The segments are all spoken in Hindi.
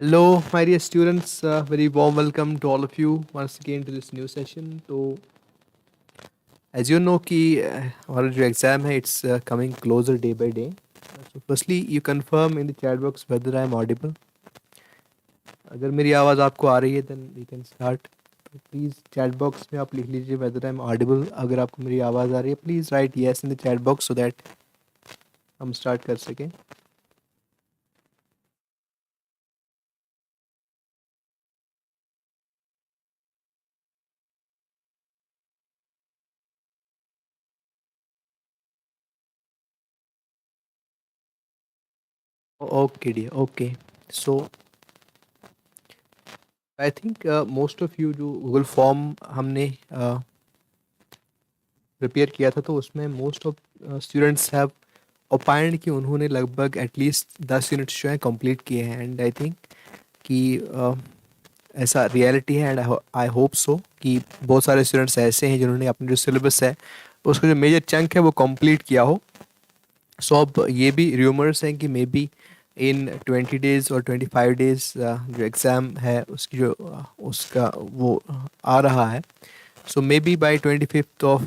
Hello, my dear students. Very warm welcome to all of you once again to this new session. तो as you know कि हमारा जो एग्ज़ाम है it's coming closer day by day. So firstly you confirm in the chat box whether I am audible. अगर मेरी आवाज़ आपको आ रही है then we can start. तो प्लीज़ chat box में आप लिख लीजिए whether I am audible. अगर आपको मेरी आवाज़ आ रही है please write yes in the chat box so that हम start कर सकें. Okay dear. Okay. So I think most of you जो गूगल फॉर्म हमने प्रिपेयर किया था तो उसमें मोस्ट ऑफ स्टूडेंट्स हैव ओपाइंड कि उन्होंने लगभग एटलीस्ट 10 यूनिट्स जो हैं कंप्लीट किए हैं एंड आई थिंक कि ऐसा रियलिटी है एंड आई होप सो कि बहुत सारे स्टूडेंट्स ऐसे हैं जिन्होंने अपने जो सिलेबस है उसका जो मेजर चंक है वो कंप्लीट किया हो. सो अब ये भी र्यूमर्स हैं कि मे बी इन 20 डेज़ और 25 डेज़ जो एग्ज़ाम है उसकी जो उसका वो आ रहा है. So maybe by 25th of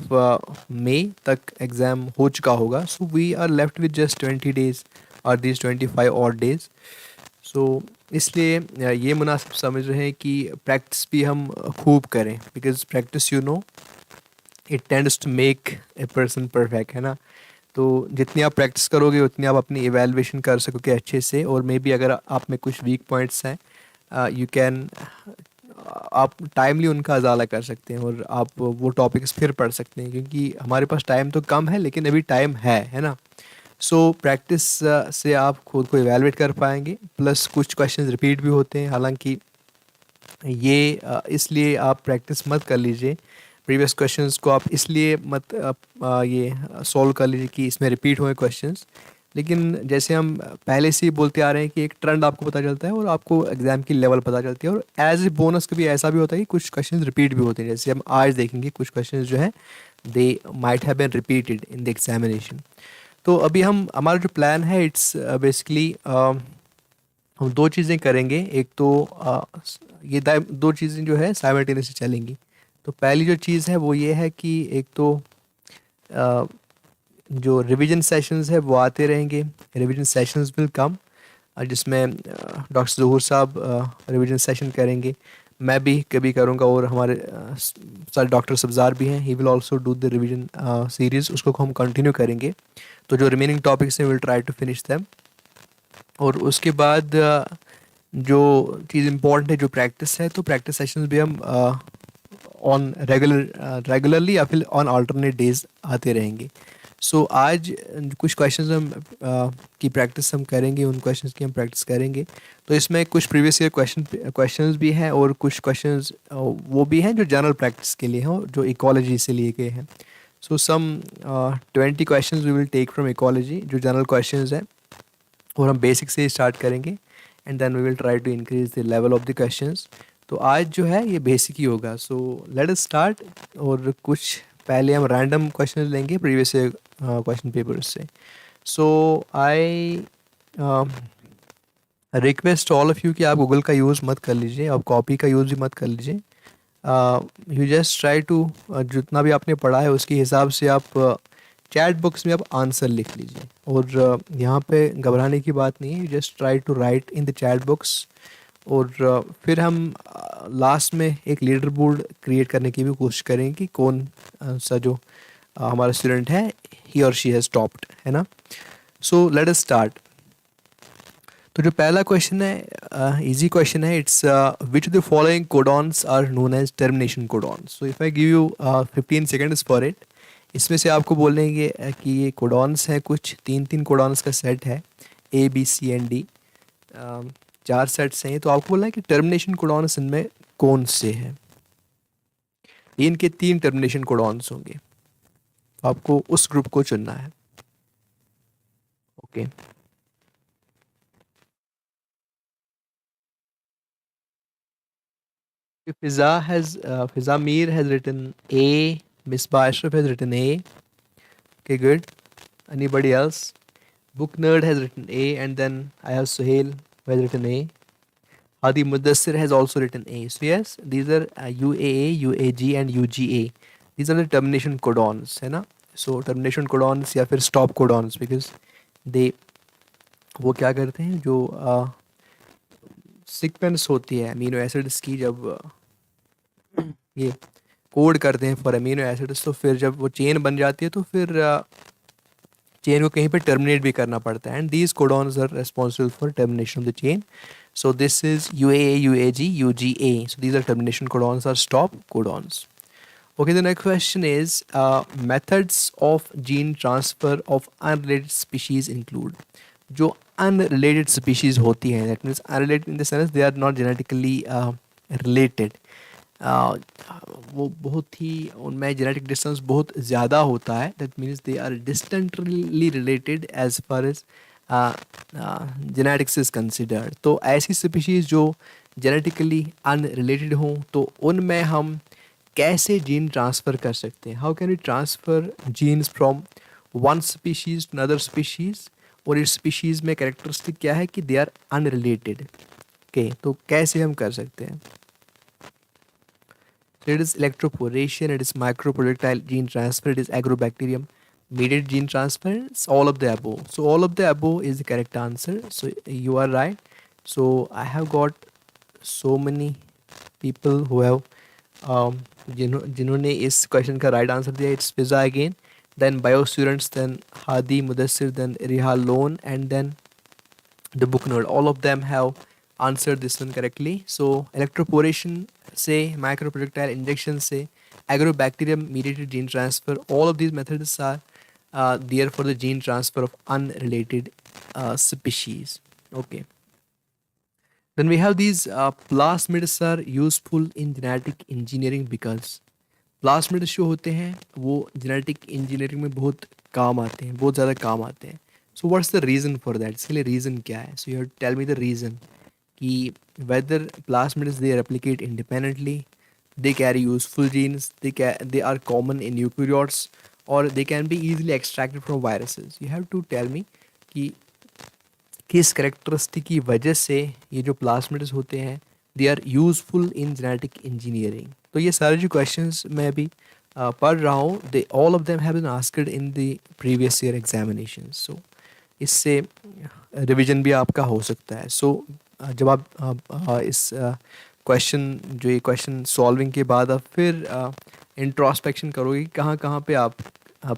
May तक एग्ज़ाम हो चुका होगा. So we are left with just 20 days और दिस 25 odd days. सो इसलिए ये मुनासिब समझ रहे हैं कि प्रैक्टिस भी हम खूब करें because practice you know it tends to make a person perfect है ना. तो जितनी आप प्रैक्टिस करोगे उतनी आप अपनी इवैल्यूएशन कर सकोगे अच्छे से और मे बी अगर आप में कुछ वीक पॉइंट्स हैं यू कैन आप टाइमली उनका अजाला कर सकते हैं और आप वो टॉपिक्स फिर पढ़ सकते हैं क्योंकि हमारे पास टाइम तो कम है लेकिन अभी टाइम है ना. सो प्रैक्टिस से आप खुद को इवैल्यूएट कर पाएंगे प्लस कुछ क्वेश्चंस रिपीट भी होते हैं. हालांकि ये इसलिए आप प्रैक्टिस मत कर लीजिए प्रीवियस क्वेश्चंस को आप इसलिए मत ये सॉल्व कर लीजिए कि इसमें रिपीट हुए क्वेश्चंस. लेकिन जैसे हम पहले से ही बोलते आ रहे हैं कि एक ट्रेंड आपको पता चलता है और आपको एग्ज़ाम की लेवल पता चलती है और एज ए बोनस कभी ऐसा भी होता है कि कुछ क्वेश्चंस रिपीट भी होते हैं. जैसे हम आज देखेंगे कुछ क्वेश्चंस जो हैं they might have been repeated in the examination. तो अभी हम हमारा जो प्लान है इट्स बेसिकली हम दो चीज़ें करेंगे. एक तो ये दो चीज़ें जो है साइमल्टेनियसली चलेंगी. तो पहली जो चीज़ है वो ये है कि एक तो अ, जो रिवीजन सेशंस है वो आते रहेंगे. रिवीजन सेशंस विल कम जिसमें डॉक्टर ज़हूर साहब रिवीजन सेशन करेंगे. मैं भी कभी करूँगा और हमारे सर डॉक्टर सब्ज़ार भी हैं. He will also do the revision series उसको हम कंटिन्यू करेंगे. तो जो रिमेनिंग टॉपिक्स हैं will try to finish them. और उसके बाद जो चीज़ इम्पोर्टेंट है जो प्रैक्टिस है तो प्रैक्टिस सेशंस भी हम ऑन रेगुलरली या फिर ऑन अल्टरनेट डेज आते रहेंगे. सो आज कुछ क्वेश्चंस हम की प्रैक्टिस हम करेंगे उन क्वेश्चंस की हम प्रैक्टिस करेंगे. तो इसमें कुछ प्रीवियस ईयर क्वेश्चंस भी हैं और कुछ क्वेश्चंस वो भी हैं जो जनरल प्रैक्टिस के लिए हैं जो इकोलॉजी से लिए गए हैं. So some 20 questions we will take from ecology जो जनरल क्वेश्चंस हैं और हम बेसिक से स्टार्ट करेंगे and then we will try to increase the level of the questions. तो आज जो है ये बेसिक ही होगा. So let us start. और कुछ पहले हम रैंडम क्वेश्चन लेंगे प्रीवियस क्वेश्चन पेपर्स से. So I request all of you कि आप गूगल का यूज़ मत कर लीजिए. आप कॉपी का यूज़ भी मत कर लीजिए. यू जस्ट ट्राई टू जितना भी आपने पढ़ा है उसके हिसाब से आप चैट बॉक्स में आप आंसर लिख लीजिए. और यहाँ पे घबराने की बात नहीं है. You just try to write in the chat box. और फिर हम लास्ट में एक लीडर बोर्ड क्रिएट करने की भी कोशिश करेंगे कि कौन सा जो हमारा स्टूडेंट है ही और शी हैज़ टॉप्ड है ना. So let us start. तो जो पहला क्वेश्चन है इजी क्वेश्चन है. It's which the following codons are known as termination codons. So if I give you 15 seconds for it. इसमें से आपको बोलने कि ये कोडॉन्स हैं कुछ तीन तीन कोडॉन्स का सेट है ABCND. चार सेट्स हैं तो आपको बोलना है कि टर्मिनेशन कोडॉन्स इनमें कौन से हैं. इनके तीन टर्मिनेशन कोडॉन्स होंगे. आपको उस ग्रुप को चुनना है. Okay Fiza Mir has written A. Misbah Ashraf has written A. Okay, good. Anybody else? Book Nerd has written A, and then I have Suhail who has written A. Hadi Mudassir has also written A. So yes, these are UAA, UAG and UGA. These are the termination codons, है ना? So termination codons या फिर stop codons, because they वो क्या करते हैं, जो सीक्वेंस होती है अमीनो एसिड्स की, जब ये कोड करते हैं फॉर अमीनो एसिड्स, तो फिर जब वो चेन बन जाती है तो फिर चेन को कहीं पे टर्मिनेट भी करना पड़ता है, and these codons are responsible for termination of the chain. So this is UAA, UAG, UGA. So these are termination codons or stop codons. Okay, the next question is methods of gene transfer of unrelated species include. जो unrelated species होती हैं, that means unrelated in the sense they are not genetically related. uh, वो बहुत ही उनमें genetic distance बहुत ज़्यादा होता है, that means they are distantly related as far as genetics is considered. तो ऐसी स्पीशीज़ जो जेनेटिकली अनरिलेटेड हों, तो उनमें हम कैसे जीन ट्रांसफ़र कर सकते हैं? How can we transfer genes from one species to another species? और इस स्पीशीज़ में कैरेक्टरिस्टिक क्या है कि दे आर अनरिलेटेड. ओके, तो कैसे हम कर सकते हैं? It is electroporation, it is microprojectile gene transfer, it is agrobacterium mediated gene transfer, it's all of the above. So all of the above is the correct answer. So you are right. So I have got so many people who have जिन्होंने इस क्वेश्चन का राइट आंसर दिया. It's Fiza again, then bio students, then Hadi Mudassir, then Riha Lone, and then the book nerd. All of them have answered this one correctly. So electroporation से, microprojectile injection से, agrobacterium mediated gene transfer, all of these methods are there for the gene transfer of unrelated species. Okay, then we have these plasmids are useful in genetic engineering because प्लास्मिड्स जो होते हैं वो जेनेटिक इंजीनियरिंग में बहुत काम आते हैं, बहुत ज़्यादा काम आते हैं. So what's the reason for that? इसके लिए रीज़न क्या है? So you have to tell me the reason कि whether plasmids they replicate independently, they carry useful genes, they are common in eukaryotes, और they can be easily extracted from viruses. You have to tell me कि किस करेक्टरिस्टिक की वजह से ये जो प्लास्मिड्स होते हैं they are useful in genetic engineering. तो ये सारे जो क्वेश्चंस मैं अभी पढ़ रहा हूँ, they all of them have been asked in the previous year examination. So इससे रिवीजन भी आपका हो सकता है. सो जब आप इस क्वेश्चन जो ये क्वेश्चन सॉल्विंग के बाद आप फिर इंट्रोस्पेक्शन करोगे कहाँ कहाँ पे आप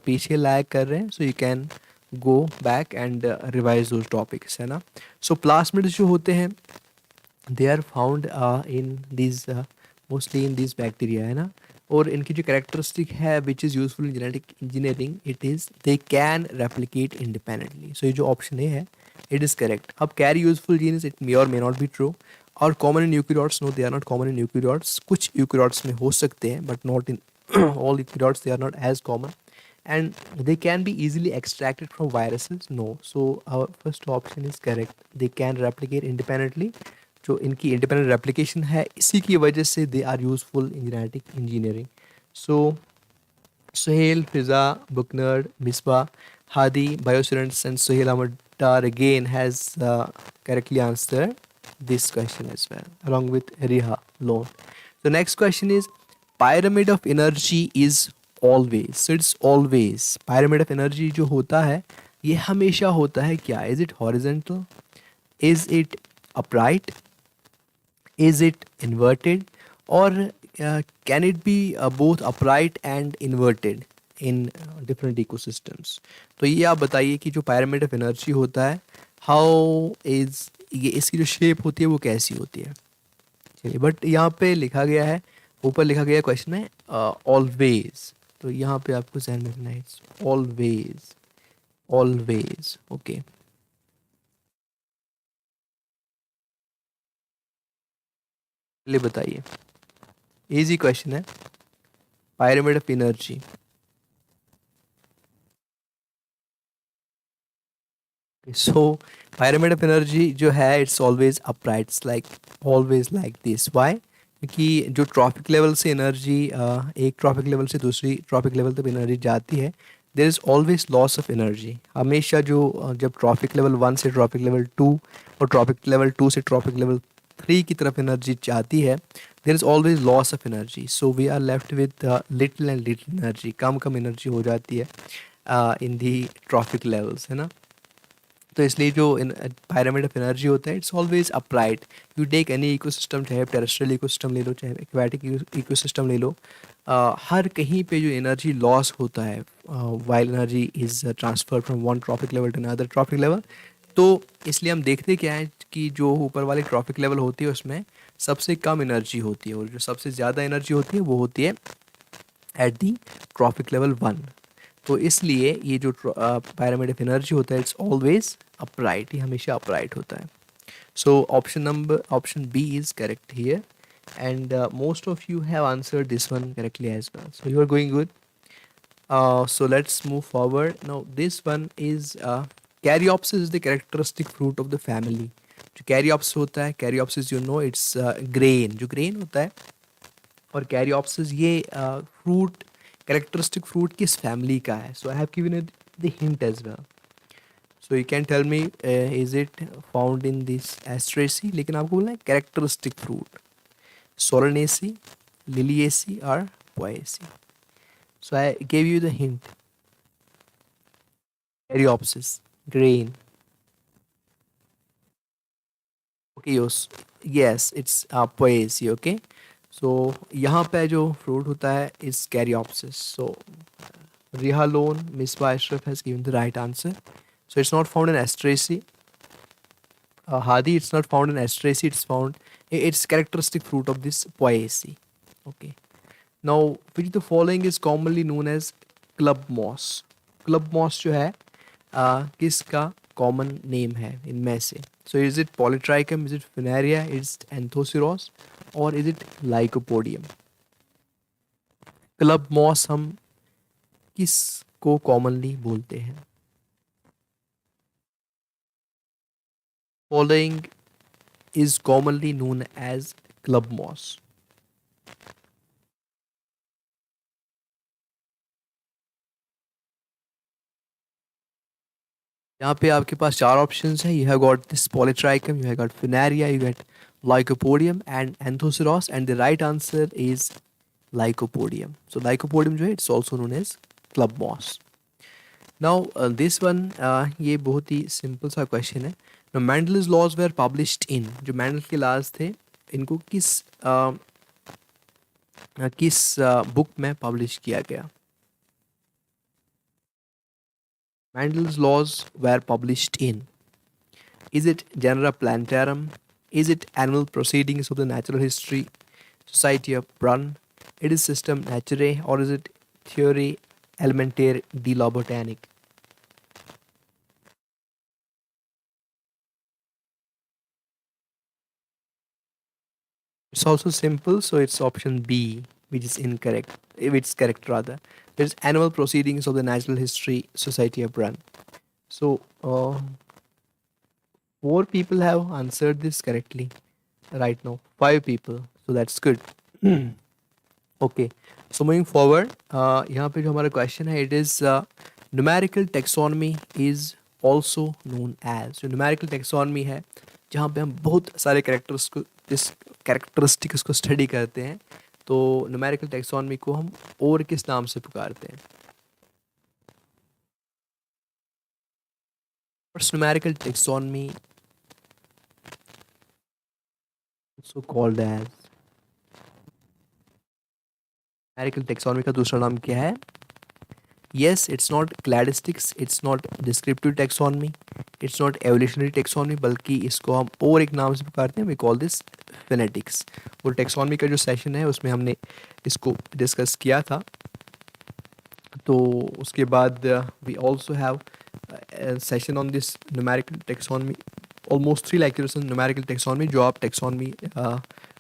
पीछे लैग कर रहे हैं, so you can go back and revise those topics, है ना. सो प्लास्मिड्स जो होते हैं they are found in this mostly in this bacteria, है ना. और इनकी जो कैरेक्टरिस्टिक है which is useful in genetic engineering, it is they can replicate independently. So ये जो ऑप्शन ए है इट इज़ करेक्ट. अब carry useful genes, it may और मे नॉट बी ट्रू. और common in eukaryotes, no they are not common in eukaryotes. कुछ यूकैरियोट्स में हो सकते हैं but not in all eukaryotes, they are not as common. And they can be easily extracted from viruses, no. So our first option is correct, they can replicate independently. जो इनकी इंडिपेंडेंट रेप्लिकेशन है इसी की वजह से they are useful in genetic engineering. So Suhail, Fiza, book nerd, Misbah, Hadi, bio students and Suhail Ahmad Dar again has correctly answered this question as well, along with Riha Lone. The next question is pyramid of energy is always. So it's always. Pyramid of energy जो होता है ये हमेशा होता है क्या? Is it horizontal? Is it upright? Is it inverted? Or can it be both upright and inverted in different ecosystems? तो ये आप बताइए कि जो pyramid of energy होता है how is ये इसकी जो शेप होती है वो कैसी होती है. चलिए, बट यहाँ पे लिखा गया है, ऊपर लिखा गया है क्वेश्चन में ऑलवेज. तो यहाँ पे आपको ध्यान में रखना है ऑलवेज, ऑलवेज. ओके, चलिए बताइए, इजी क्वेश्चन है. Pyramid of energy, so pyramid of energy जो है it's always upright, like always like this. Why? क्योंकि जो ट्रॉपिक लेवल से एनर्जी एक ट्रॉपिक लेवल से दूसरी ट्रॉपिक लेवल तक एनर्जी जाती है, there is always loss of energy. हमेशा जो जब ट्रॉपिक लेवल 1 से ट्रॉपिक लेवल 2 और ट्रॉपिक लेवल 2 से ट्रॉपिक लेवल फ्री की तरफ एनर्जी जाती है, there is always loss of energy, so we are left with little and little energy, कम कम एनर्जी हो जाती है इन दी ट्रॉफिक लेवल्स, है ना। तो इसलिए जो पायरामिड ऑफ एनर्जी होता है it's always upright. You take any ecosystem, चाहे टेरेस्ट्रियल इकोसिस्टम ले लो चाहे एक्वेटिक इकोसिस्टम ले लो, हर कहीं पे जो एनर्जी लॉस होता है while energy is transfer from one trophic level to another trophic level. तो इसलिए हम देखते क्या है कि जो ऊपर वाली ट्रॉपिक लेवल होती है उसमें सबसे कम एनर्जी होती है, और जो सबसे ज़्यादा एनर्जी होती है वो होती है एट दी ट्रॉपिक लेवल 1। तो इसलिए ये जो पायरामिड ऑफ एनर्जी होता है इट्स ऑलवेज अपराइट, ये हमेशा अपराइट होता है। So option B is correct here, and most of you have answered this one correctly as well, so you are going good. So let's move forward now. This one is caryopsis is the characteristic fruit of the family. जो caryopsis होता है, caryopsis you know it's grain, जो grain होता है, और caryopsis ये fruit, characteristic fruit किस family का है? So I have given it the hint as well. So you can tell me is it found in this Asteraceae, लेकिन आपको बोलना है characteristic fruit, Solanaceae, Liliaceae or Poaceae. So I gave you the hint. Caryopsis, grain. Okay, yes, it's Poaceae. Okay. So यहाँ पे जो fruit होता है is Caryopsis. So Rihalone, Misbah Ashraf has given the right answer. So it's not found in Asteraceae. Hadi, it's not found in Asteraceae. It's characteristic fruit of this Poaceae. Okay. Now, which of the following is commonly known as club moss? Club moss जो है किसका common name है इनमें से? So is it Polytrichum, is it Funaria, is it Anthoceros, or is it Lycopodium? Club moss हम किसको commonly बोलते हैं? Following is commonly known as club moss. यहाँ पे आपके पास चार ऑप्शंस हैं. You have got this Polytrichum, you have got Funaria, you got Lycopodium and Anthoceros, and the right answer is Lycopodium. So Lycopodium जो है it's also known as club moss. Now this one ये बहुत ही सिंपल सा क्वेश्चन है. Now Mendel's laws were published in, जो मैंडल के laws थे इनको किस बुक में पब्लिश किया गया? Mendel's laws were published in, is it Genera Plantarum, is it Animal Proceedings of the Natural History Society of Brunn, it is System Naturae, or is it Theorie Elementaire de la Botanique? It's also simple, so it's option B, which is incorrect. It's correct rather. There's Animal Proceedings of the Natural History Society of Brunn. So 4 people have answered this correctly right now. 5 people, so that's good. Okay, so moving forward, यहाँ पे जो हमारा question है, it is numerical taxonomy is also known as. जो numerical taxonomy है जहाँ पे हम बहुत सारे कैरेक्टरिस्टिक्स को स्टडी करते हैं, तो न्यूमेरिकल टैक्सोनॉमी को हम और किस नाम से पुकारते हैं? What's numerical taxonomy also called as? Numerical taxonomy का दूसरा नाम क्या है? Yes, it's not cladistics, it's not descriptive taxonomy, it's not evolutionary taxonomy, बल्कि इसको हम और एक नाम से पुकारते हैं. We call this phonetics. और टैक्सोनॉमी का जो सेशन है उसमें हमने इसको डिस्कस किया था. तो उसके बाद we also have a session on this numerical taxonomy, almost 3 lectures on numerical taxonomy, जो आप taxonomy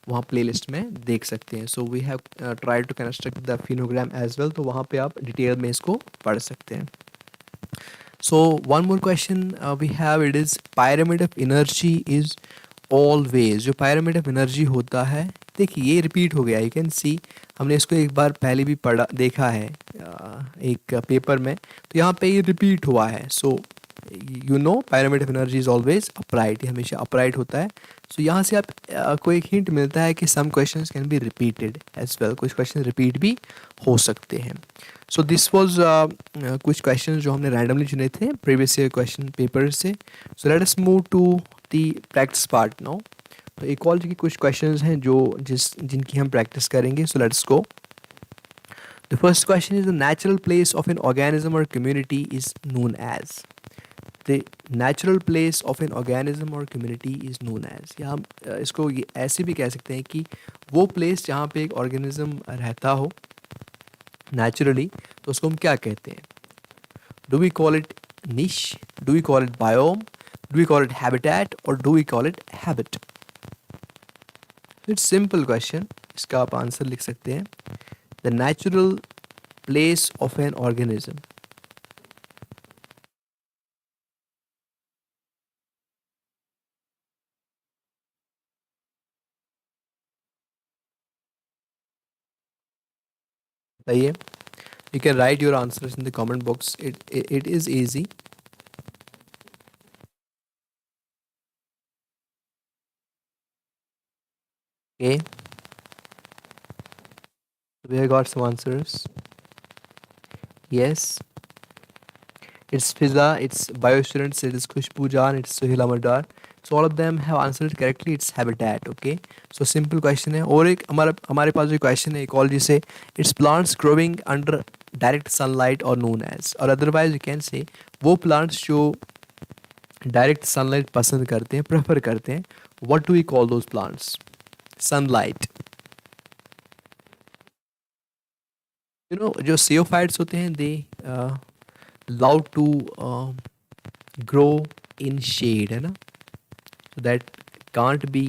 वहाँ प्लेलिस्ट में देख सकते हैं. So we have try to construct the phenogram as well, तो वहाँ पे आप डिटेल में इसको पढ़ सकते हैं. So one more question we have, it is pyramid of energy is always. जो पायरामिड ऑफ एनर्जी होता है, देखिए ये रिपीट हो गया, यू कैन सी, हमने इसको एक बार पहले भी देखा है एक पेपर में, तो यहाँ पे ये रिपीट हुआ है. So you no pyramid of energy is always upright, ये हमेशा upright होता है. सो यहाँ से आप को एक हिंट मिलता है कि some questions can be repeated as well, कुछ क्वेश्चन रिपीट भी हो सकते हैं. सो दिस वॉज कुछ क्वेश्चन जो हमने रैंडमली चुने थे प्रीवियस ईयर क्वेश्चन पेपर से. So let us move to the practice part now. तो इकोलॉजी के कुछ क्वेश्चंस हैं जो जिनकी हम प्रैक्टिस करेंगे. So let's go. The first question is the natural place of an organism or community is known as. The natural place of an organism or community is known as. या हम इसको ये ऐसे भी कह सकते हैं कि वो प्लेस जहाँ पे एक ऑर्गेनिज्म रहता हो नेचुरली, तो उसको हम क्या कहते हैं. Do we call it niche, do we call it biome, do we call it habitat और do we call it habit. It's simple question, इसका आप आंसर लिख सकते हैं. The natural place of an organism. बताइए. You can write your answers in the comment box. It is easy. Okay. We have got some answers. Yes. It's Fiza, it's bio students, it is Khushbu Jan, it's Suhail Amadar. So all of them have answered correctly. It's habitat. Okay. So simple question है. और एक हमारे पास जो question है ecology से, it's plants growing under direct sunlight or known as, और otherwise you can say वो plants जो direct sunlight पसंद करते हैं, prefer करते हैं, what do we call those plants? Sunlight. You know जो zeophytes होते हैं, they love to grow in shade, है ना. So that can't be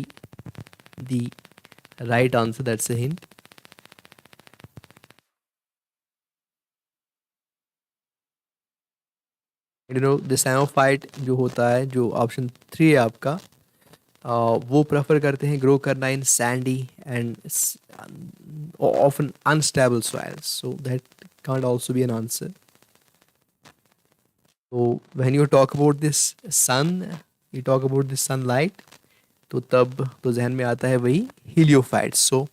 the right answer. That's a hint. You know the साइनोफाइट जो होता है, जो ऑप्शन 3 है आपका, वो प्रेफर करते हैं ग्रो करना in sandy and often unstable soils. So that can't also be an answer. तो when you talk about this sun, you talk about this sunlight, तो तब तो जहन में आता है वही हीलियोफाइट्स. सो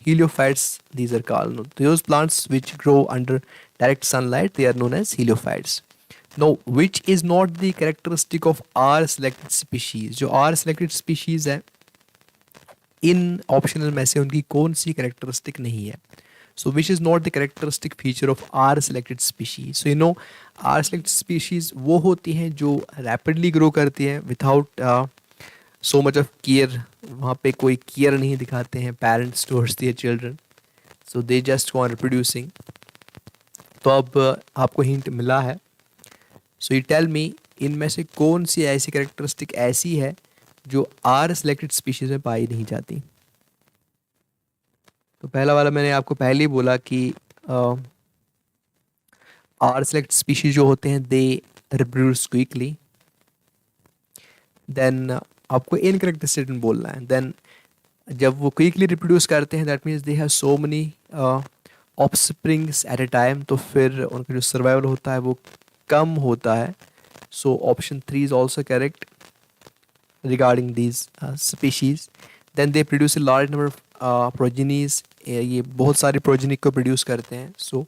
हीलियोफाइट्स, these are called, those plants which grow under direct sunlight, they are known as heliophytes. Now which is not the characteristic of R selected species? जो R selected species है, इन ऑप्शनल में से उनकी कौन सी कैरेक्टरिस्टिक नहीं है. So which is not the characteristic feature of are selected species. So you know r selected species वो होती हैं जो रैपिडली ग्रो करती हैं without so much of care. वहाँ पे कोई केयर नहीं दिखाते हैं parents towards their children. So they just go on reproducing. तो अब आपको हिंट मिला है. सो यू टेल मी, इनमें से कौन सी ऐसी कैरेक्टरिस्टिक ऐसी है जो आर सेलेक्टेड स्पीशीज में पाई नहीं जाती. तो पहला वाला मैंने आपको पहले ही बोला कि आर सेलेक्ट स्पीशीज जो होते हैं दे रिप्रोड्यूस क्विकली. देन आपको इनकरेक्ट स्टेटमेंट बोलना है. देन जब वो क्विकली रिप्रोड्यूस करते हैं that means they have so many offsprings at a time, तो फिर उनका जो सर्वाइवल होता है वो कम होता है. So option 3 is also correct regarding these species. Then they produce a large number of progenies. ये बहुत सारे progeny को produce करते हैं. So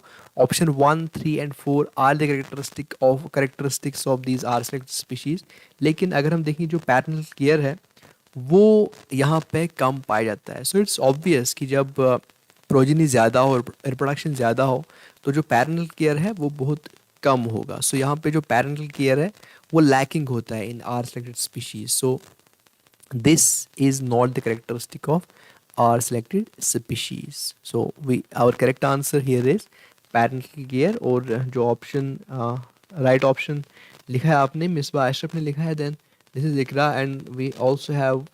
option 1, 3 and 4 are the characteristics of these R selected species. लेकिन अगर हम देखें जो पैटर्नल केयर है वो यहाँ पे कम पाया जाता है. So it's obvious कि जब progeny ज़्यादा हो और reproduction ज़्यादा हो तो जो पैटर्नल केयर है वो बहुत कम होगा. So यहाँ पे जो पैटर्नल केयर है वो लैकिंग होता है in R selected species. So this is not the characteristic of are selected species. So we our correct answer here is paternal care. और जो ऑप्शन राइट ऑप्शन लिखा है आपने, मिसबा अशरफ ने लिखा है. Then this is Iqra and we also have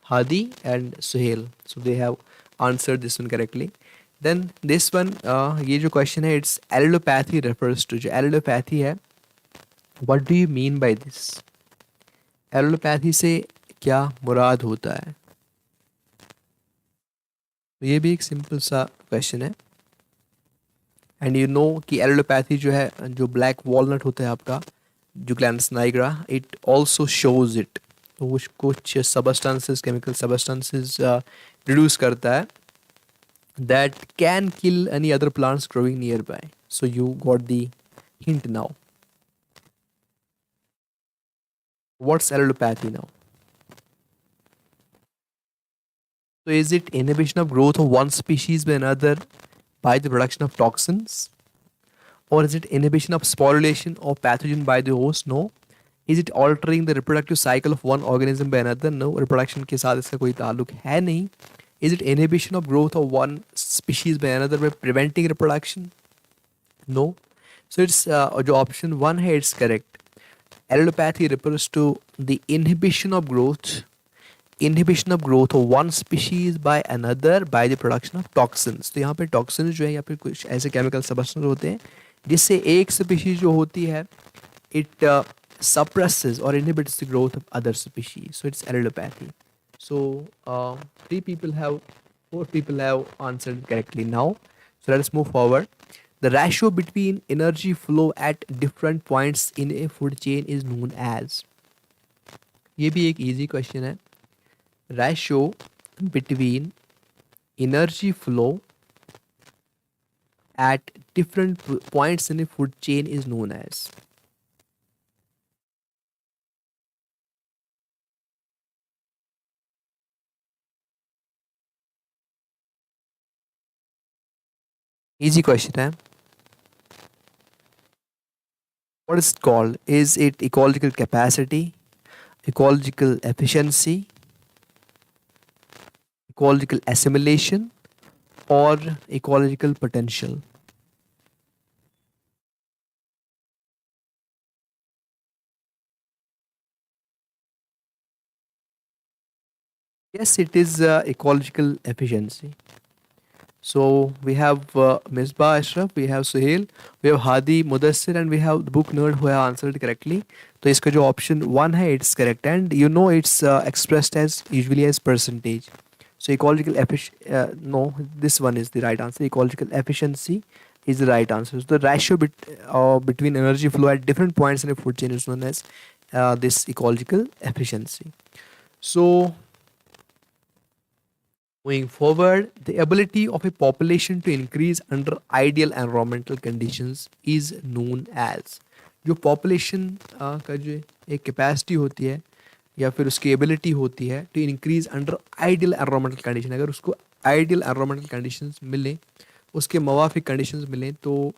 Hadi and Suhail. So they have answered this one correctly. Then this one, ये जो क्वेश्चन है इट्स एलिडोपैथी रेफर्स टू. जो एलिडोपैथी है, What do you mean by this? Allopathy से क्या मुराद होता है. तो ये भी एक सिंपल सा क्वेश्चन है. एंड यू नो कि एलोपैथी जो है, जो ब्लैक वॉलनट होता है आपका, जो Juglans nigra, it also shows it. तो वो कुछ सबस्टेंसेस, केमिकल सबस्टेंसेस रिड्यूस करता है that can kill any other plants growing nearby. So you got the hint now. What's allelopathy now? So is it inhibition of growth of one species by another by the production of toxins? Or is it inhibition of sporulation of pathogen by the host? No. Is it altering the reproductive cycle of one organism by another? No. Reproduction के साथ इसका कोई ताल्लुक है नहीं. Is it inhibition of growth of one species by another by preventing reproduction? No. So it's जो option one है, it's correct. Allelopathy refers to the inhibition of growth of one species by another by the production of toxins. तो यहाँ पे toxins जो है या फिर कुछ ऐसे chemical substances होते हैं जिससे एक species जो होती है it suppresses or inhibits the growth of other species. So it's allelopathy. So four people have answered correctly now. So let us move forward. The ratio between energy flow at different points in a food chain is known as. ये भी एक easy question है. Ratio between energy flow at different points in a food chain is known as. Easy question है. What is it called? Is it ecological capacity, ecological efficiency, ecological assimilation, or ecological potential? Yes, it is ecological efficiency. So we have Misbah Ashraf, we have Suhail, we have Hadi Mudassir, and we have the book nerd who have answered correctly. तो इसका जो option one है, it's correct, and you know it's expressed as usually as percentage. So ecological no, this one is the right answer. Ecological efficiency is the right answer. So the ratio between energy flow at different points in a food chain is known as this ecological efficiency. So moving forward, the ability of a population to increase under ideal environmental conditions is known as. जो population का जो एक capacity होती है या फिर उसकी ability होती है to increase under ideal environmental condition, अगर उसको ideal environmental conditions मिले, उसके मवाफिक conditions मिलें तो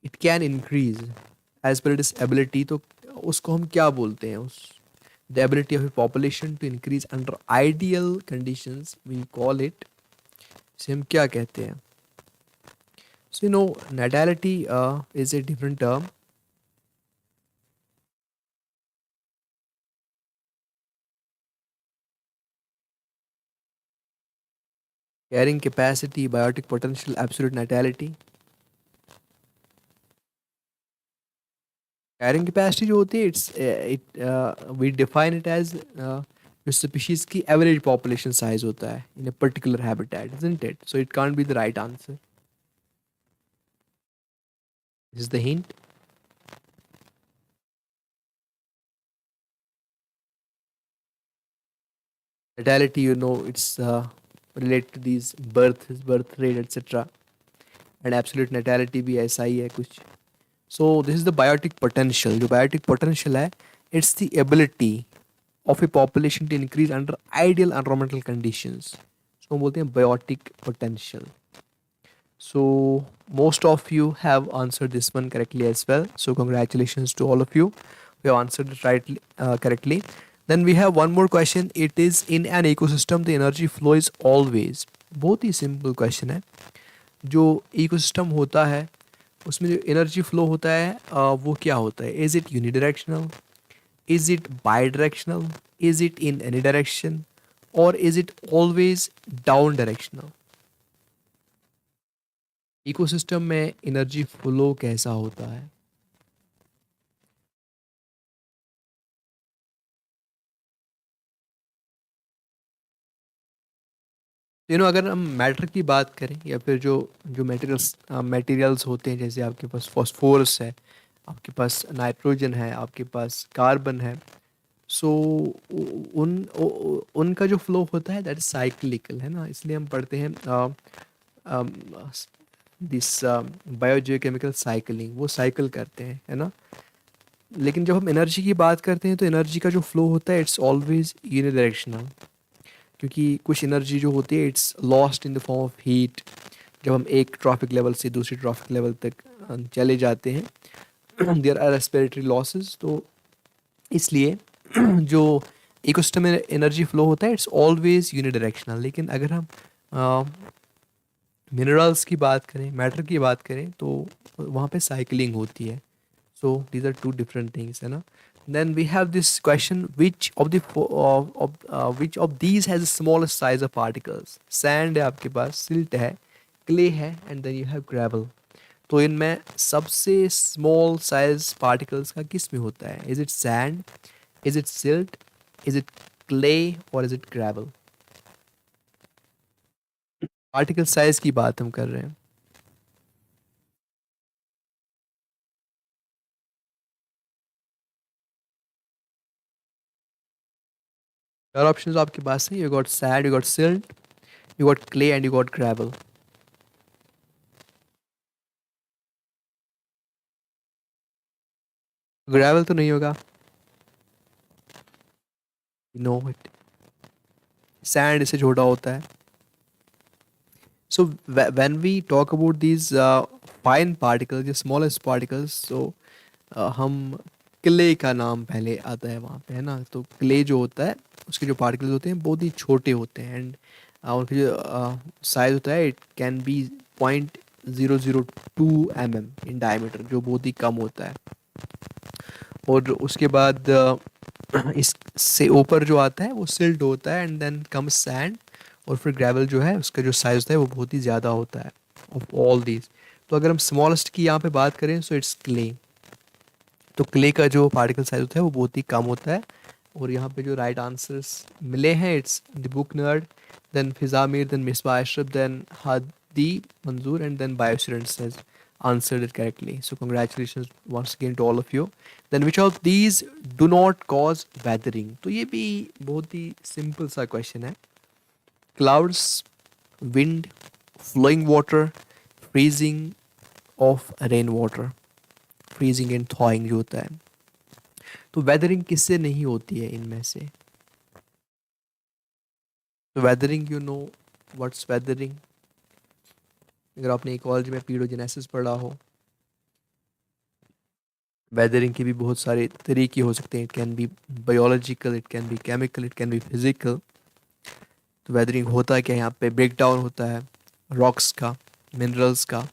it can increase as per its ability. तो उसको हम क्या बोलते हैं? उस the ability of a population to increase under ideal conditions, we call it, से हम क्या कहते हैं? So you know natality is a different term. Carrying capacity, biotic potential, absolute natality. Carrying capacity जो होती है we define it as जो species की average population size होता है in a particular habitat, isn't it? So it can't be the right answer. This is the hint. Natality, you know, it's related to these birth rate, etc. And absolute natality भी ऐसा ही है कुछ. So this is the biotic potential. जो biotic potential है, it's the ability of a population to increase under ideal environmental conditions. So हम बोलते हैं biotic potential. So most of you have answered this one correctly as well. So congratulations to all of you who have answered it correctly. Then we have one more question. It is in an ecosystem the energy flow is always. बहुत ही simple question है. जो ecosystem होता है उसमें जो energy flow होता है वो क्या होता है? Is it unidirectional? Is it bidirectional? Is it in any direction? Or is it always down directional? Ecosystem में एनर्जी फ्लो कैसा होता है? अगर हम मैटर की बात करें या फिर जो जो मटेरियल्स होते हैं, जैसे आपके पास फॉस्फोरस है, आपके पास नाइट्रोजन है, आपके पास कार्बन है। सो उनका जो फ्लो होता है दैट इज साइक्लिकल, है ना। इसलिए हम पढ़ते हैं दिस बायोजियोकेमिकल साइकिलिंग, वो साइकिल करते हैं, है ना। लेकिन जब हम एनर्जी की बात करते हैं तो एनर्जी का जो फ्लो होता है इट्स ऑलवेज यूनिडायरेक्शनल, क्योंकि कुछ एनर्जी जो होती है it's lost in the form of heat. जब हम एक ट्रॉफिक लेवल से दूसरी ट्रॉफिक लेवल तक चले जाते हैं देयर आर रेस्पिरेटरी लॉसेस। तो इसलिए जो इकोसिस्टम में एनर्जी फ्लो होता है इट्स ऑलवेज यूनिडायरेक्शनल। लेकिन अगर हम मिनरल्स की बात करें, मैटर की बात करें, तो वहाँ पे साइकिलिंग होती है। So these are two different things, है ना। Then we have this question, which of the which of these has smallest size of particles. Sand है आपके पास, सिल्ट है, क्ले है, and then you have gravel. तो इनमें सबसे स्मॉल साइज पार्टिकल्स का किस में होता है? Is it sand, is it silt, is it clay, और is it gravel? Particle size की बात हम कर रहे हैं। चार ऑप्शंस आपके पास हैं, you got sand, you got silt, you got clay, and you got gravel. Gravel तो नहीं होगा, नो इट, सैंड इससे छोटा होता है। So when we talk about these fine particles, smallest particles, so हम क्ले का नाम पहले आता है वहाँ पे, है ना। तो क्ले जो होता है उसके जो पार्टिकल्स होते हैं बहुत ही छोटे होते हैं, एंड उनकी जो साइज होता है it can B 0.002 mm in diameter, जो बहुत ही कम होता है। और उसके बाद इससे ऊपर जो आता है वो सिल्ट होता है, एंड देन कम सैंड, और फिर ग्रेवल जो है उसका जो साइज होता है वो बहुत ही ज़्यादा होता है ऑफ ऑल दीज। तो अगर हम स्मॉलेस्ट की यहाँ पे बात करें सो इट्स क्ले। तो क्ले का जो पार्टिकल साइज होता है वो बहुत ही कम होता है। और यहाँ पे जो राइट आंसर्स मिले हैं it's the book nerd, then Fizamir, then Misba Ashraf, then Hadi Manzoor, and then bio students has answered it correctly. So congratulations once again to all of you. Then which of these do not cause weathering? तो ये भी बहुत ही सिंपल सा क्वेश्चन है। Clouds, wind, flowing water, freezing of rainwater, freezing and thawing जो होता है। तो वेदरिंग किससे नहीं होती है इनमें से? तो weathering, you know what's weathering? अगर आपने इकोलॉजी में पीडोजेनेसिस पढ़ा हो, वेदरिंग के भी बहुत सारे तरीके हो सकते हैं। It can B biological, it can B chemical, it can B physical. तो वेदरिंग होता है क्या? यहाँ पे ब्रेक डाउन होता है रॉक्स का, मिनरल्स का,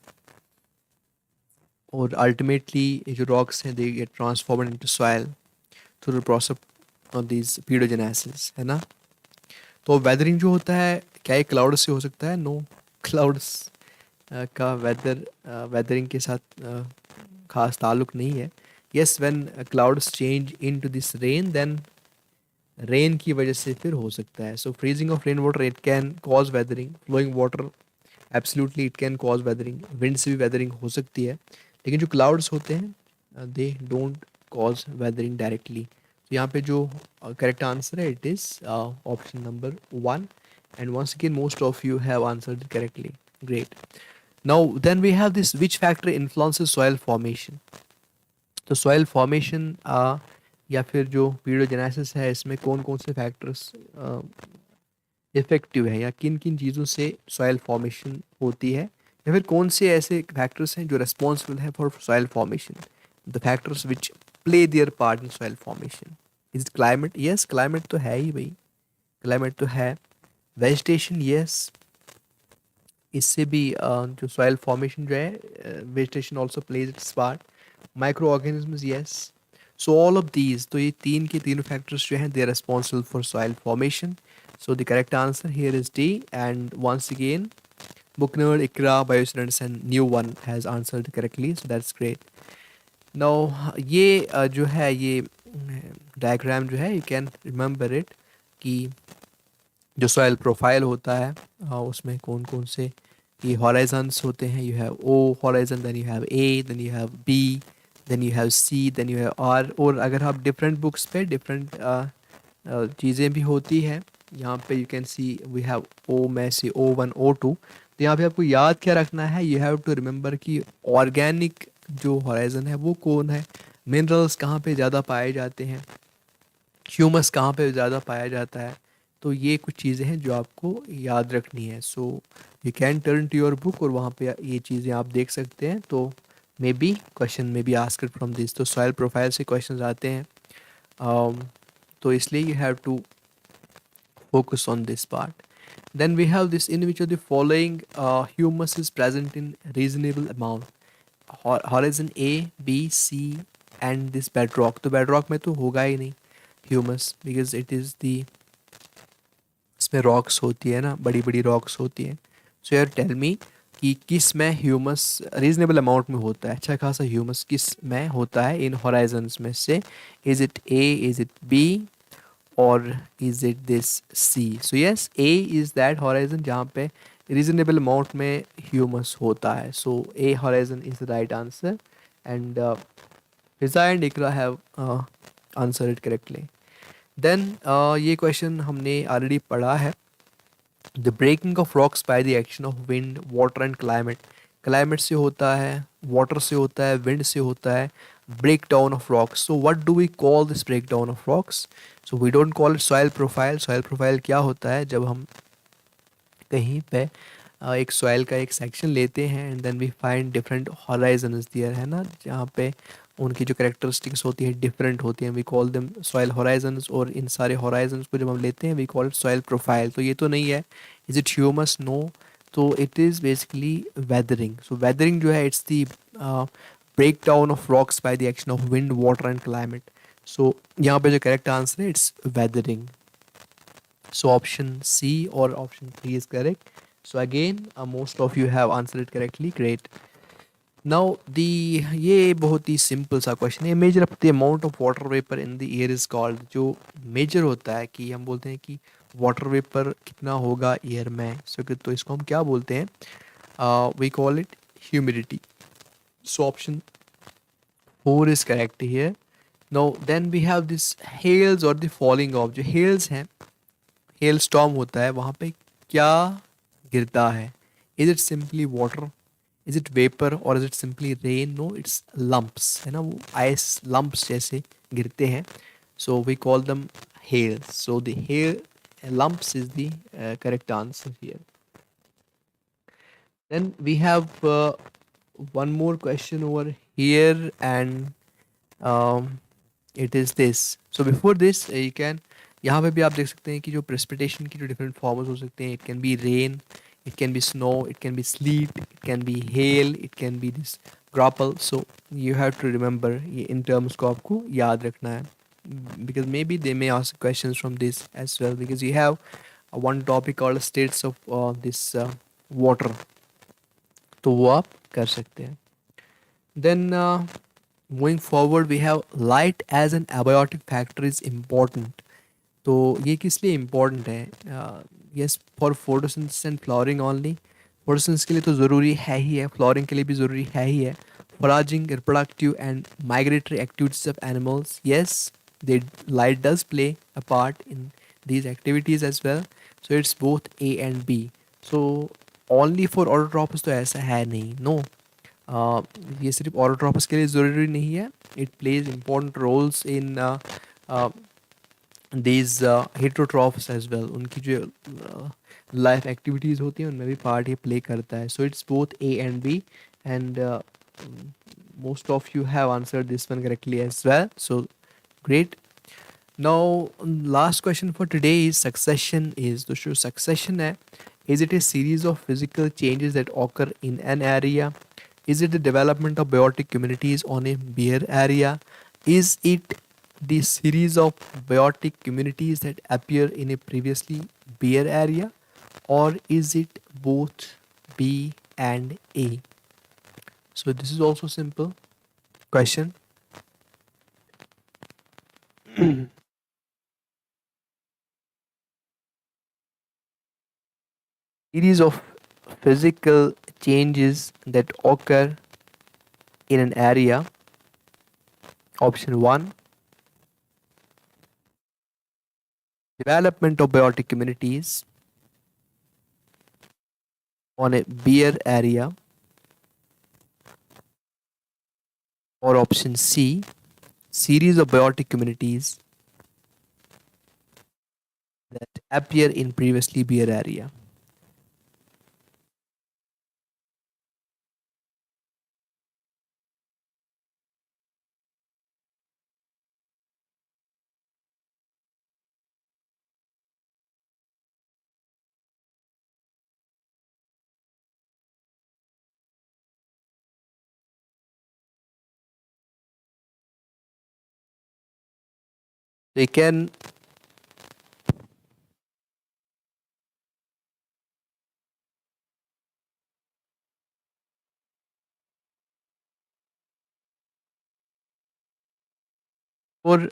और अल्टीमेटली ये जो रॉक्स हैं they get ट्रांसफॉर्मड into soil through the process of this paedogenesis, है ना। तो वेदरिंग जो होता है क्या ये क्लाउड से हो सकता है? नो, क्लाउड्स का वेदरिंग के साथ खास ताल्लुक नहीं है। Yes, when clouds change into this rain, then rain की वजह से फिर हो सकता है। So freezing of rain water it can cause weathering, flowing water absolutely it can cause weathering, wind से भी वेदरिंग हो सकती है। लेकिन जो क्लाउड्स होते हैं they don't cause weathering directly. तो यहाँ पे जो करेक्ट आंसर है it is option number 1, and once again most of you have answered correctly, great. Now then we have this, which factor influences soil formation? तो सॉइल फॉर्मेशन या फिर जो पीडोजेनेसिस है इसमें कौन कौन से फैक्टर्स इफेक्टिव है, या किन किन चीज़ों से सॉइल फॉर्मेशन होती है, या फिर कौन से ऐसे फैक्टर्स हैं जो रेस्पॉन्सिबल है for soil formation, the factors which play there part in soil formation? Is climate? Yes, climate तो है ही भाई, क्लाइमेट तो है। वेजिटेशन? यस, इससे भी जो सॉइल फॉर्मेशन जो है vegetation also plays its part. Micro organisms? Yes. So all of these, तो ये तीन के तीनों फैक्टर्स जो हैं they are responsible for soil formation. So the correct answer here is D. And once again, Booknerd, Ikra, Biostudents, and new one has answered correctly. So that's great. Now ये जो है ये डायग्राम जो है, you can remember it कि जो सॉइल प्रोफाइल होता है उसमें कौन कौन से ये हॉराइजन्स होते हैं। You have O horizon, then you have A, then you have B, then you have C, then you have R. और अगर आप डिफरेंट बुक्स पे डिफरेंट चीज़ें भी होती हैं, यहाँ पे you can see we have O में से O1 O2। तो यहाँ पे आपको याद क्या रखना है, यू हैव टू रिमेंबर कि ऑर्गेनिक जो हॉराइजन है वो कौन है, मिनरल्स कहाँ पे ज़्यादा पाए जाते हैं, ह्यूमस कहाँ पे ज़्यादा पाया जाता है। तो ये कुछ चीज़ें हैं जो आपको याद रखनी है। So you can turn to your book और वहाँ पे ये चीज़ें आप देख सकते हैं। तो मे बी क्वेश्चन में बी आस्क्ड फ्रॉम दिस, तो सॉइल प्रोफाइल से क्वेश्चन आते हैं। तो इसलिए you have to focus on this part. Then we have this, in which of the following humus is present in reasonable amount? Horizon A, B, C and this bedrock. तो bedrock में तो होगा ही नहीं humus, because it is the, इसमें rocks होती है ना, बड़ी बड़ी rocks होती हैं। So यार टेल मी कि किस में ह्यूमस रीजनेबल अमाउंट में होता है, अच्छा खासा ह्यूमस किस में होता है इन हॉराइजन्स में से? Is it A, is it be, or is it this C? So yes, A is that horizon जहाँ पे reasonable amount में humus होता है. So A horizon is the right answer, and Fiza and Ikra have answered it correctly. Then ये question हमने already पढ़ा है. The breaking of rocks by the action of wind, water and climate. Climate से होता है, water से होता है, wind से होता है, breakdown of rocks. So what do we call this breakdown of rocks? So we don't call it soil profile. Soil profile क्या होता है, जब हम कहीं पे एक सॉइल का एक सेक्शन लेते हैं and then we find different horizons there है ना, जहाँ पे उनकी जो करेक्टरिस्टिक्स होती है डिफरेंट होती हैं, we call them soil horizons. और इन सारे हॉराइजन्स को जब हम लेते हैं we call it soil profile. तो ये तो नहीं है, इज इट ह्यूमस? नो। तो it is basically weathering. So weathering जो है it's the break down of rocks by the action of wind, water and climate. So यहाँ पे जो करेक्ट आंसर है it's weathering. So option C or option 3 is correct. So again, most of you have answered it correctly. Great. Now the, ये बहुत ही सिंपल सा क्वेश्चन है। Measure of the amount of water vapour in the air is called. जो मेजर होता है कि हम बोलते हैं कि वाटर वेपर कितना होगा एयर में, तो इसको हम क्या बोलते हैं? We call it humidity. So option 4 is correct here. No then we have this hails और द फॉलिंग ऑफ। जो हेल्स हैं, हेल स्टॉर्म होता है, वहाँ पे क्या गिरता है? Is it simply water, is it vapour और is it simply rain? No, it's lumps, है ना, वो आइस लंप्स जैसे गिरते हैं। So we call them hail. So the hail lumps is the correct answer here. Then we have one more question over here, and um, it is this. So before this, you can, यहाँ पे भी आप देख सकते हैं कि जो प्रेसिपिटेशन की जो डिफरेंट फॉर्म्स हो सकते हैं, it can be rain, it can be snow, it can be sleet, it can be hail, it can be this graupel. So you have to remember, ये इन टर्म्स को आपको याद रखना है, because maybe they may ask questions from this as well, because you have one topic called states of this water, तो वो आप कर सकते हैं। Then moving forward, we have light as an abiotic factor is important. तो ये किस लिए इम्पोर्टेंट है? Yes, for photosynthesis and flowering only. Photosynthesis के लिए तो ज़रूरी है ही है, फ्लावरिंग के लिए भी ज़रूरी है ही है। Foraging, reproductive and migratory activities of animals, yes, the light does play a part in these activities as well. So it's both A and B. So only for autotrophs तो ऐसा है नहीं, no. ये सिर्फ autotrophs के लिए ज़रूरी नहीं है, it plays important roles in these heterotrophs as well. उनकी जो लाइफ एक्टिविटीज़ होती हैं उनमें भी पार्ट ये प्ले करता है. So it's both A and B, and most of you have answered this one correctly as well. So great. Now last question for today is succession is, तो जो succession है, is it a series of physical changes that occur in an area? Is it the development of biotic communities on a bare area? Is it the series of biotic communities that appear in a previously bare area? Or is it both B and A? So this is also simple question. Series of physical changes that occur in an area Option 1, development of biotic communities on a bare area. Or option C, series of biotic communities that appear in previously bare area. They can for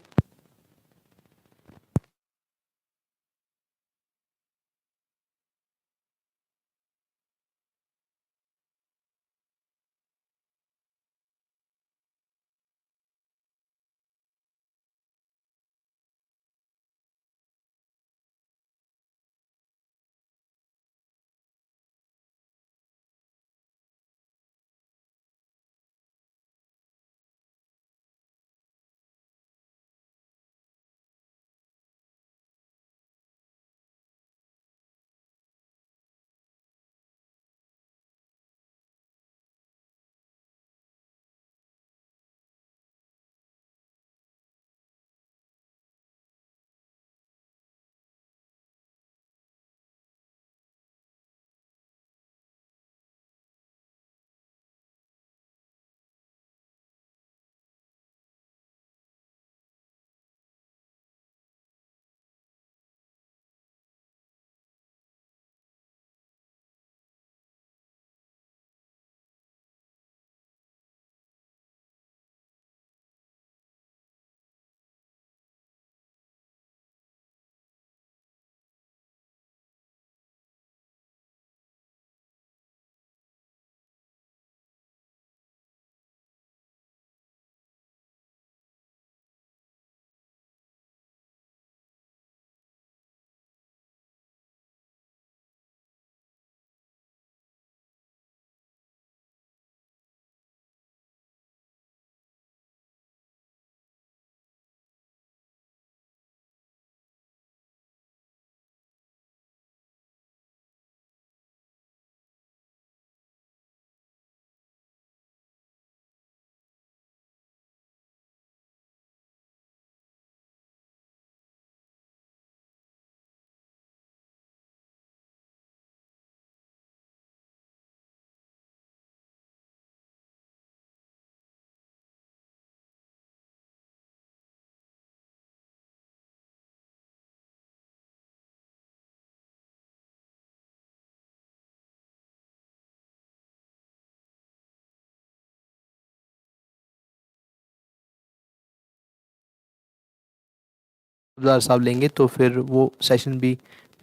साहब लेंगे तो फिर वो सेशन भी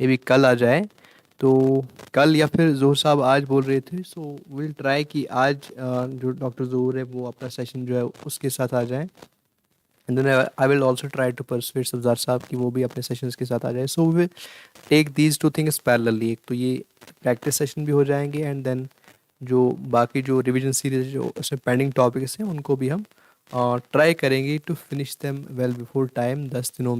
मे बी कल आ जाए। तो कल या फिर ज़ोहर साहब आज बोल रहे थे, सो विल ट्राई कि आज जो डॉक्टर ज़ोहर है वो अपना सेशन जो है उसके साथ आ जाए। And then I will also try to persuade Sabzar साहब कि वो भी अपने सेशंस के साथ आ जाए। So we will take these two things parallelly. एक तो ये प्रैक्टिस सेशन भी हो जाएंगे, एंड देन जो बाकी जो रिवीजन सीरीज जो उसमें पेंडिंग टॉपिक्स हैं उनको भी हम ट्राई करेंगे to finish them well before time, 10 दिनों